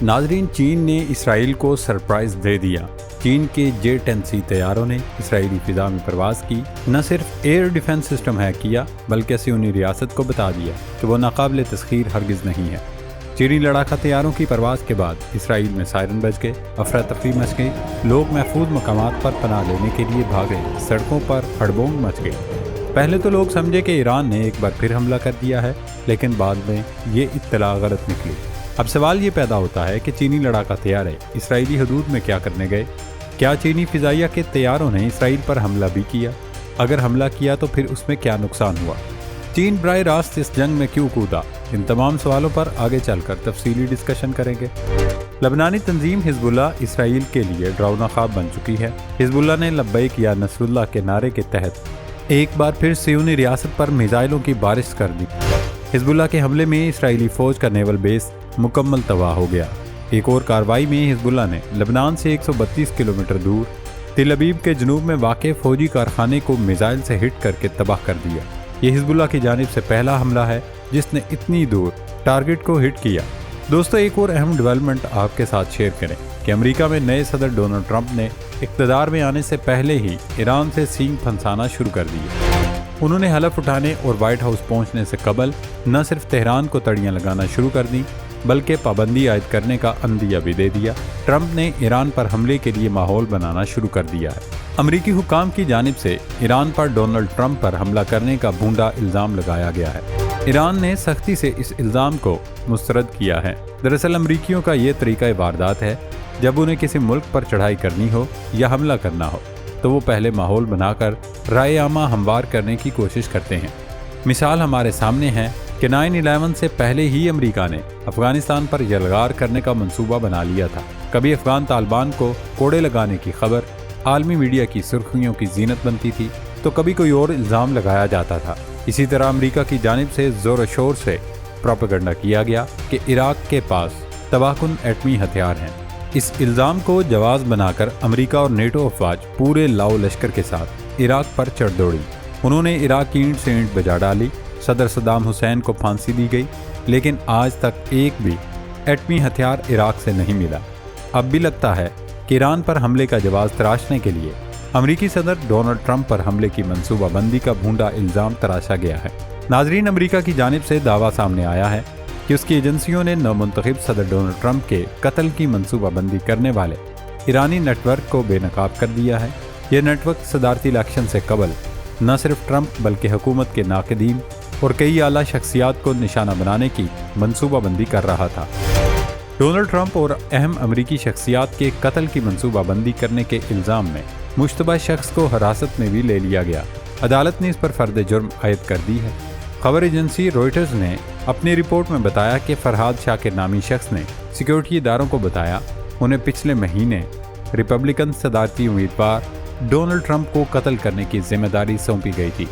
ناظرین، چین نے اسرائیل کو سرپرائز دے دیا۔ چین کے J-10C طیاروں نے اسرائیلی فضا میں پرواز کی، نہ صرف ایئر ڈیفنس سسٹم ہیک کیا بلکہ صہیونی ریاست کو بتا دیا کہ وہ ناقابل تسخیر ہرگز نہیں ہے۔ چینی لڑاکا طیاروں کی پرواز کے بعد اسرائیل میں سائرن بج گئے، افراتفری مچ گئی، لوگ محفوظ مقامات پر پناہ لینے کے لیے بھاگے، سڑکوں پر ہڑبونگ مچ گئی۔ پہلے تو لوگ سمجھے کہ ایران نے ایک بار پھر حملہ کر دیا ہے، لیکن بعد میں یہ اطلاع غلط نکلی۔ اب سوال یہ پیدا ہوتا ہے کہ چینی لڑاکا طیارے اسرائیلی حدود میں کیا کرنے گئے؟ کیا چینی فضائیہ کے طیاروں نے اسرائیل پر حملہ بھی کیا؟ اگر حملہ کیا تو پھر اس میں کیا نقصان ہوا؟ چین براہ راست اس جنگ میں کیوں کودا؟ ان تمام سوالوں پر آگے چل کر تفصیلی ڈسکشن کریں گے۔ لبنانی تنظیم حزب اللہ اسرائیل کے لیے ڈراؤنا خواب بن چکی ہے۔ حزب اللہ نے لبیک یا نصر اللہ کے نعرے کے تحت ایک بار پھر صہیونی ریاست پر میزائلوں کی بارش کر دی۔ حزب اللہ کے حملے میں اسرائیلی فوج کا نیول بیس مکمل تباہ ہو گیا۔ ایک اور کارروائی میں حزب اللہ نے لبنان سے 132 کلومیٹر دور تل ابیب کے جنوب میں واقع فوجی کارخانے کو میزائل سے ہٹ کر کے تباہ کر دیا۔ یہ حزب اللہ کی جانب سے پہلا حملہ ہے جس نے اتنی دور ٹارگٹ کو ہٹ کیا۔ دوستو، ایک اور اہم ڈیولپمنٹ آپ کے ساتھ شیئر کریں کہ امریکہ میں نئے صدر ڈونلڈ ٹرمپ نے اقتدار میں آنے سے پہلے ہی ایران سے سینگ پھنسانا شروع کر دیے۔ انہوں نے حلف اٹھانے اور وائٹ ہاؤس پہنچنے سے قبل نہ صرف تہران کو تڑیاں لگانا شروع کر دیں بلکہ پابندی عائد کرنے کا عندیہ بھی دے دیا۔ ٹرمپ نے ایران پر حملے کے لیے ماحول بنانا شروع کر دیا ہے۔ امریکی حکام کی جانب سے ایران پر ڈونلڈ ٹرمپ پر حملہ کرنے کا بھونڈا الزام لگایا گیا ہے۔ ایران نے سختی سے اس الزام کو مسترد کیا ہے۔ دراصل امریکیوں کا یہ طریقہ واردات ہے، جب انہیں کسی ملک پر چڑھائی کرنی ہو یا حملہ کرنا ہو تو وہ پہلے ماحول بنا کر رائے عامہ ہموار کرنے کی کوشش کرتے ہیں۔ مثال ہمارے سامنے ہے کہ 9/11 سے پہلے ہی امریکہ نے افغانستان پر یلغار کرنے کا منصوبہ بنا لیا تھا۔ کبھی افغان طالبان کو کوڑے لگانے کی خبر عالمی میڈیا کی سرخیوں کی زینت بنتی تھی تو کبھی کوئی اور الزام لگایا جاتا تھا۔ اسی طرح امریکہ کی جانب سے زور و شور سے پروپیگنڈا کیا گیا کہ عراق کے پاس تباہ کن ایٹمی ہتھیار ہیں۔ اس الزام کو جواز بنا کر امریکہ اور نیٹو افواج پورے لاؤ لشکر کے ساتھ عراق پر چڑھ دوڑی۔ انہوں نے عراق کی اینٹ سے اینٹ بجا ڈالی، صدر صدام حسین کو پھانسی دی گئی، لیکن آج تک ایک بھی ایٹمی ہتھیار عراق سے نہیں ملا۔ اب بھی لگتا ہے کہ ایران پر حملے کا جواز تراشنے کے لیے امریکی صدر ڈونلڈ ٹرمپ پر حملے کی منصوبہ بندی کا بھونڈا الزام تراشا گیا ہے۔ ناظرین، امریکہ کی جانب سے دعویٰ سامنے آیا ہے کہ اس کی ایجنسیوں نے نومنتخب صدر ڈونلڈ ٹرمپ کے قتل کی منصوبہ بندی کرنے والے ایرانی نیٹ ورک کو بے نقاب کر دیا ہے۔ یہ نیٹ ورک صدارتی الیکشن سے قبل نہ صرف ٹرمپ بلکہ حکومت کے ناقدین اور کئی اعلیٰ شخصیات کو نشانہ بنانے کی منصوبہ بندی کر رہا تھا۔ ڈونلڈ ٹرمپ اور اہم امریکی شخصیات کے قتل کی منصوبہ بندی کرنے کے الزام میں مشتبہ شخص کو حراست میں بھی لے لیا گیا۔ عدالت نے اس پر فرد جرم عائد کر دی ہے۔ خبر ایجنسی روئٹرز نے اپنی رپورٹ میں بتایا کہ فرحاد شاکر نامی شخص نے سیکیورٹی اداروں کو بتایا انہیں پچھلے مہینے ریپبلکن صدارتی امیدوار ڈونلڈ ٹرمپ کو قتل کرنے کی ذمہ داری سونپی گئی تھی۔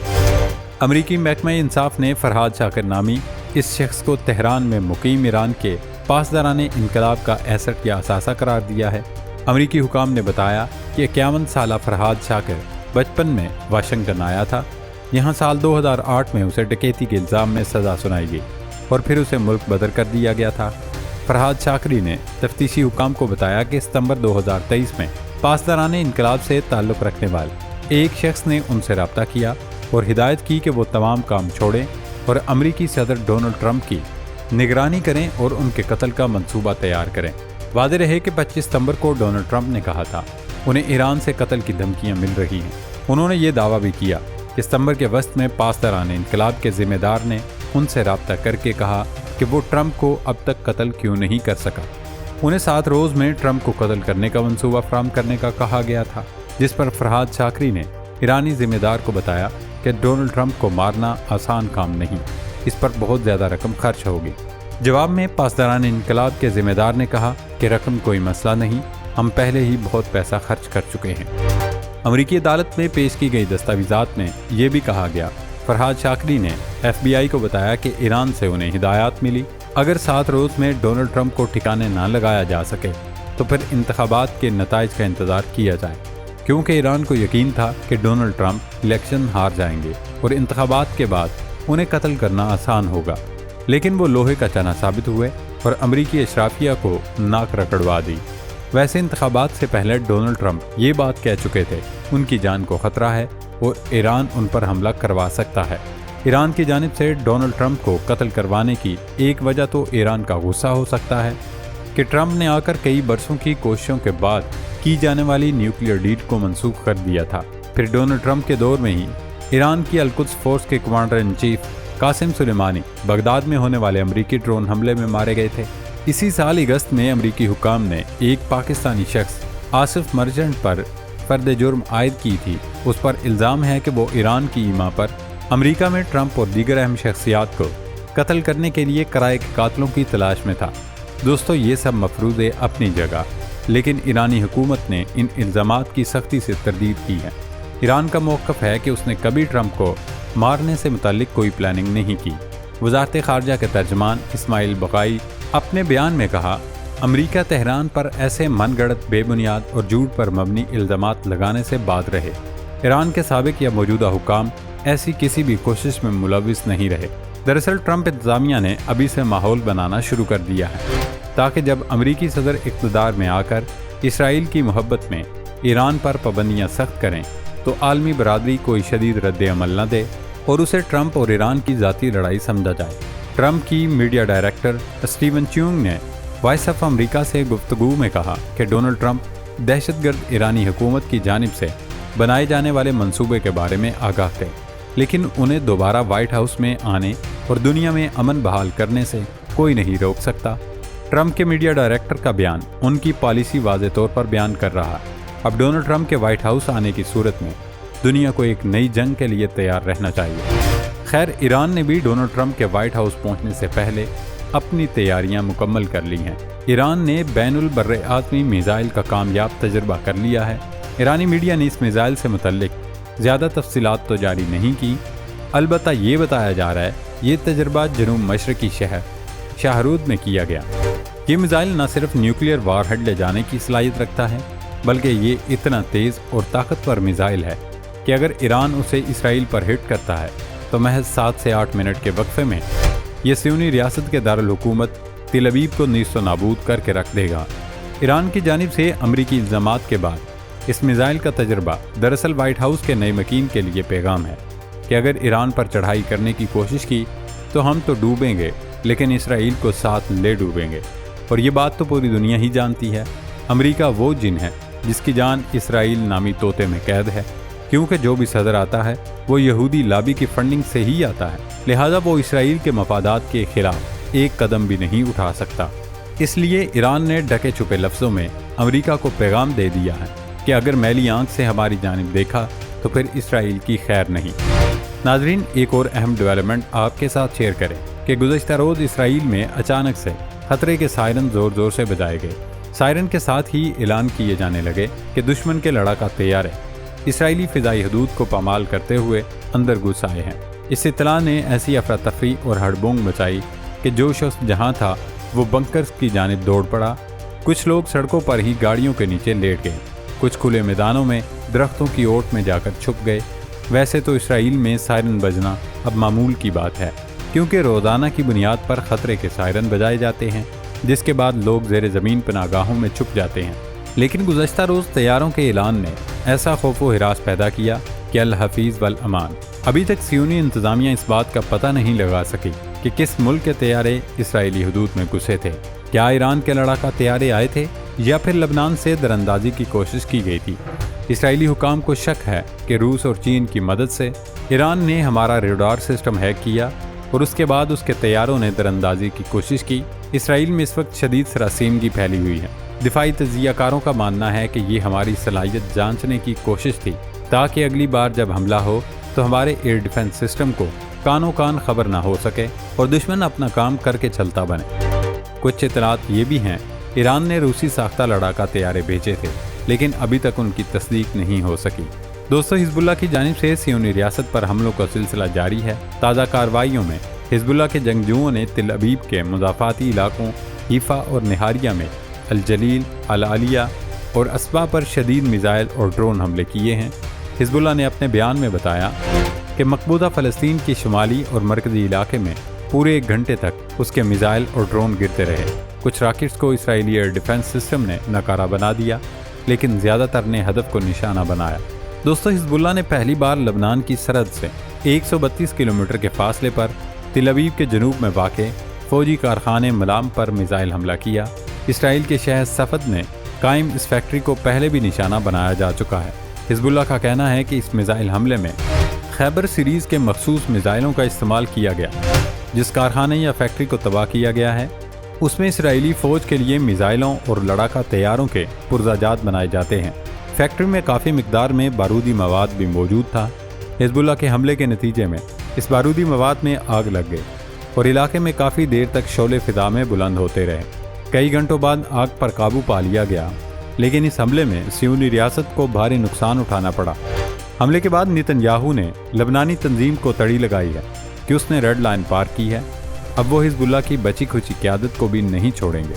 امریکی محکمہ انصاف نے فرحاد شاکر نامی اس شخص کو تہران میں مقیم ایران کے پاسداران انقلاب کا ایسٹ یا اثاثہ قرار دیا ہے۔ امریکی حکام نے بتایا کہ 51 سالہ فرحاد شاکر بچپن میں واشنگٹن آیا تھا۔ یہاں سال 2008 میں اسے ڈکیتی کے الزام میں سزا سنائی گئی اور پھر اسے ملک بدر کر دیا گیا تھا۔ فرحاد شاکری نے تفتیشی حکام کو بتایا کہ ستمبر 2023 میں پاسداران انقلاب سے تعلق رکھنے والے ایک شخص نے ان سے رابطہ کیا اور ہدایت کی کہ وہ تمام کام چھوڑیں اور امریکی صدر ڈونلڈ ٹرمپ کی نگرانی کریں اور ان کے قتل کا منصوبہ تیار کریں۔ واضح رہے کہ 25 ستمبر کو ڈونلڈ ٹرمپ نے کہا تھا انہیں ایران سے قتل کی دھمکیاں مل رہی ہیں۔ انہوں نے یہ دعویٰ بھی کیا کہ ستمبر کے وسط میں پاسداران انقلاب کے ذمہ دار نے ان سے رابطہ کر کے کہا کہ وہ ٹرمپ کو اب تک قتل کیوں نہیں کر سکا۔ انہیں 7 روز میں ٹرمپ کو قتل کرنے کا منصوبہ فراہم کرنے کا کہا گیا تھا، جس پر فرحاد شاکری نے ایرانی ذمہ دار کو بتایا کہ ڈونلڈ ٹرمپ کو مارنا آسان کام نہیں، اس پر بہت زیادہ رقم خرچ ہوگی۔ جواب میں پاسداران انقلاب کے ذمہ دار نے کہا کہ رقم کوئی مسئلہ نہیں، ہم پہلے ہی بہت پیسہ خرچ کر چکے ہیں۔ امریکی عدالت میں پیش کی گئی دستاویزات میں یہ بھی کہا گیا، فرحاد شاکری نے FBI کو بتایا کہ ایران سے انہیں ہدایات ملی، اگر 7 روز میں ڈونلڈ ٹرمپ کو ٹھکانے نہ لگایا جا سکے تو پھر انتخابات کے نتائج کا انتظار کیا جائے، کیونکہ ایران کو یقین تھا کہ ڈونلڈ ٹرمپ الیکشن ہار جائیں گے اور انتخابات کے بعد انہیں قتل کرنا آسان ہوگا، لیکن وہ لوہے کا چنا ثابت ہوئے اور امریکی اشرافیہ کو ناک رگڑوا دی۔ ویسے انتخابات سے پہلے ڈونلڈ ٹرمپ یہ بات کہہ چکے تھے ان کی جان کو خطرہ ہے اور ایران ان پر حملہ کروا سکتا ہے۔ ایران کی جانب سے ڈونلڈ ٹرمپ کو قتل کروانے کی ایک وجہ تو ایران کا غصہ ہو سکتا ہے کہ ٹرمپ نے آ کر کئی برسوں کی کوششوں کے بعد کی جانے والی نیوکلیئر ڈیل کو منسوخ کر دیا تھا۔ پھر ڈونلڈ ٹرمپ کے دور میں ہی ایران کی القدس فورس کے commander in chief Qasim Soleimani Baghdad میں ہونے والے امریکی ڈرون حملے میں مارے گئے تھے۔ اسی سال اگست میں امریکی حکام نے ایک پاکستانی شخص آصف مرچنٹ پر فرد جرم عائد کی تھی۔ اس پر الزام ہے کہ وہ ایران کی ایما پر امریکہ میں ٹرمپ اور دیگر اہم شخصیات کو قتل کرنے کے لیے کرائے کے قاتلوں کی تلاش میں تھا۔ دوستو، یہ سب مفروضے اپنی جگہ، لیکن ایرانی حکومت نے ان الزامات کی سختی سے تردید کی ہے۔ ایران کا موقف ہے کہ اس نے کبھی ٹرمپ کو مارنے سے متعلق کوئی پلاننگ نہیں کی۔ وزارت خارجہ کے ترجمان اسماعیل بقائی اپنے بیان میں کہا، امریکہ تہران پر ایسے من گڑت، بے بنیاد اور جھوٹ پر مبنی الزامات لگانے سے باز رہے۔ ایران کے سابق یا موجودہ حکام ایسی کسی بھی کوشش میں ملوث نہیں رہے۔ دراصل ٹرمپ انتظامیہ نے ابھی سے ماحول بنانا شروع کر دیا ہے تاکہ جب امریکی صدر اقتدار میں آ کر اسرائیل کی محبت میں ایران پر پابندیاں سخت کریں تو عالمی برادری کوئی شدید رد عمل نہ دے اور اسے ٹرمپ اور ایران کی ذاتی لڑائی سمجھا جائے۔ ٹرمپ کی میڈیا ڈائریکٹر اسٹیون چیونگ نے وائس آف امریکہ سے گفتگو میں کہا کہ ڈونلڈ ٹرمپ دہشت گرد ایرانی حکومت کی جانب سے بنائے جانے والے منصوبے کے بارے میں آگاہ تھے، لیکن انہیں دوبارہ وائٹ ہاؤس میں آنے اور دنیا میں امن بحال کرنے سے کوئی نہیں روک سکتا۔ ٹرمپ کے میڈیا ڈائریکٹر کا بیان ان کی پالیسی واضح طور پر بیان کر رہا ہے۔ اب ڈونلڈ ٹرمپ کے وائٹ ہاؤس آنے کی صورت میں دنیا کو ایک نئی جنگ کے لیے تیار رہنا چاہیے۔ خیر، ایران نے بھی ڈونلڈ ٹرمپ کے وائٹ ہاؤس پہنچنے سے پہلے اپنی تیاریاں مکمل کر لی ہیں۔ ایران نے بین البراعظمی میزائل کا کامیاب تجربہ کر لیا ہے۔ ایرانی میڈیا نے اس میزائل سے متعلق زیادہ تفصیلات تو جاری نہیں کی، البتہ یہ بتایا جا رہا ہے یہ تجربہ جنوب مشرقی شہر شاہرود میں کیا گیا۔ یہ میزائل نہ صرف نیوکلیئر وار ہیڈ لے جانے کی صلاحیت رکھتا ہے، بلکہ یہ اتنا تیز اور طاقتور میزائل ہے کہ اگر ایران اسے اسرائیل پر ہٹ کرتا ہے تو محض 7 سے 8 منٹ کے وقفے میں یہ صہیونی ریاست کے دارالحکومت تل ابیب کو نیست و نابود کر کے رکھ دے گا۔ ایران کی جانب سے امریکی الزامات کے بعد اس میزائل کا تجربہ دراصل وائٹ ہاؤس کے نئے مکین کے لیے پیغام ہے کہ اگر ایران پر چڑھائی کرنے کی کوشش کی تو ہم تو ڈوبیں گے، لیکن اسرائیل کو ساتھ لے ڈوبیں گے۔ اور یہ بات تو پوری دنیا ہی جانتی ہے، امریکہ وہ جن ہے جس کی جان اسرائیل نامی طوطے میں قید ہے، کیونکہ جو بھی صدر آتا ہے وہ یہودی لابی کی فنڈنگ سے ہی آتا ہے، لہٰذا وہ اسرائیل کے مفادات کے خلاف ایک قدم بھی نہیں اٹھا سکتا۔ اس لیے ایران نے ڈھکے چھپے لفظوں میں امریکہ کو پیغام دے دیا ہے کہ اگر میلی آنکھ سے ہماری جانب دیکھا تو پھر اسرائیل کی خیر نہیں۔ ناظرین، ایک اور اہم ڈیولپمنٹ آپ کے ساتھ شیئر کریں کہ گزشتہ روز اسرائیل میں اچانک سے خطرے کے سائرن زور زور سے بجائے گئے۔ سائرن کے ساتھ ہی اعلان کیے جانے لگے کہ دشمن کے لڑاکا طیارے اسرائیلی فضائی حدود کو پامال کرتے ہوئے اندر گھس آئے ہیں۔ اس اطلاع نے ایسی افراتفری اور ہڑبونگ مچائی کہ جو شخص جہاں تھا وہ بنکرز کی جانب دوڑ پڑا۔ کچھ لوگ سڑکوں پر ہی گاڑیوں کے نیچے لیٹ گئے، کچھ کھلے میدانوں میں درختوں کی اوٹ میں جا کر چھپ گئے۔ ویسے تو اسرائیل میں سائرن بجنا اب معمول کی بات ہے، کیونکہ روزانہ کی بنیاد پر خطرے کے سائرن بجائے جاتے ہیں، جس کے بعد لوگ زیر زمین پناہگاہوں میں چھپ جاتے ہیں۔ لیکن گزشتہ روز طیاروں کے اعلان نے ایسا خوف و ہراس پیدا کیا کہ الحفیظ والامان۔ ابھی تک صہیونی انتظامیہ اس بات کا پتہ نہیں لگا سکی کہ کس ملک کے طیارے اسرائیلی حدود میں گھسے تھے۔ کیا ایران کے لڑاکا طیارے آئے تھے یا پھر لبنان سے دراندازی کی کوشش کی گئی تھی؟ اسرائیلی حکام کو شک ہے کہ روس اور چین کی مدد سے ایران نے ہمارا ریڈار سسٹم ہیک کیا اور اس کے بعد اس کے طیاروں نے دراندازی کی کوشش کی۔ اسرائیل میں اس وقت شدید سراسیمگی پھیلی ہوئی ہے۔ دفاعی تجزیہ کاروں کا ماننا ہے کہ یہ ہماری صلاحیت جانچنے کی کوشش تھی تاکہ اگلی بار جب حملہ ہو تو ہمارے ایئر ڈیفنس سسٹم کو کانوں کان خبر نہ ہو سکے اور دشمن اپنا کام کر کے چلتا بنے۔ کچھ اطلاعات یہ بھی ہیں ایران نے روسی ساختہ لڑاکا طیارے بھیجے تھے، لیکن ابھی تک ان کی تصدیق نہیں ہو سکی۔ دوستو، حزب اللہ کی جانب سے صہیونی ریاست پر حملوں کا سلسلہ جاری ہے۔ تازہ کارروائیوں میں حزب اللہ کے جنگجوؤں نے تل ابیب کے مضافاتی علاقوں حیفا اور نہاریہ میں الجلیل، العالیہ اور اسبا پر شدید میزائل اور ڈرون حملے کیے ہیں۔ حزب اللہ نے اپنے بیان میں بتایا کہ مقبوضہ فلسطین کی شمالی اور مرکزی علاقے میں پورے 1 گھنٹے تک اس کے میزائل اور ڈرون گرتے رہے۔ کچھ راکٹس کو اسرائیلی ایئر ڈیفنس سسٹم نے ناکارہ بنا دیا، لیکن زیادہ تر نے ہدف کو نشانہ بنایا۔ دوستو، حزب اللہ نے پہلی بار لبنان کی سرحد سے 132 کلومیٹر کے فاصلے پر تل ابیب کے جنوب میں واقع فوجی کارخانے ملام پر میزائل حملہ کیا۔ اسرائیل کے شہر صفد میں قائم اس فیکٹری کو پہلے بھی نشانہ بنایا جا چکا ہے۔ حزب اللہ کا کہنا ہے کہ اس میزائل حملے میں خیبر سیریز کے مخصوص میزائلوں کا استعمال کیا گیا۔ جس کارخانے یا فیکٹری کو تباہ کیا گیا ہے اس میں اسرائیلی فوج کے لیے میزائلوں اور لڑاکا طیاروں کے پرزہ جات بنائے جاتے ہیں۔ فیکٹری میں کافی مقدار میں بارودی مواد بھی موجود تھا۔ حزب اللہ کے حملے کے نتیجے میں اس بارودی مواد میں آگ لگ گئی اور علاقے میں کافی دیر تک شعلے فضا میں بلند ہوتے رہے۔ کئی گھنٹوں بعد آگ پر قابو پا لیا گیا، لیکن اس حملے میں صہیونی ریاست کو بھاری نقصان اٹھانا پڑا۔ حملے کے بعد نیتن یاہو نے لبنانی تنظیم کو تڑی لگائی ہے کہ اس نے ریڈ لائن پار کی ہے۔ اب وہ حزب اللہ کی بچی کھچی قیادت کو بھی نہیں چھوڑیں گے۔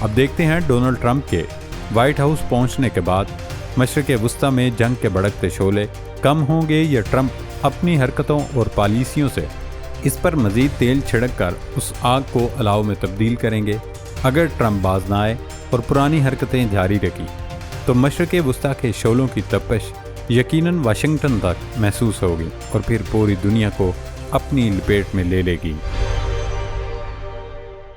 اب دیکھتے ہیں ڈونلڈ ٹرمپ کے وائٹ ہاؤس پہنچنے کے بعد مشرق وسطی میں جنگ کے بھڑکتے شعلے کم ہوں گے یا ٹرمپ اپنی حرکتوں اور پالیسیوں سے اس پر مزید تیل چھڑک کر اس آگ کو الاؤ میں تبدیل کریں گے۔ اگر ٹرمپ باز نہ آئے اور پرانی حرکتیں جاری رکھی تو مشرق وسطی کے شعلوں کی تپش یقیناً واشنگٹن تک محسوس ہوگی اور پھر پوری دنیا کو اپنی لپیٹ میں لے لے گی۔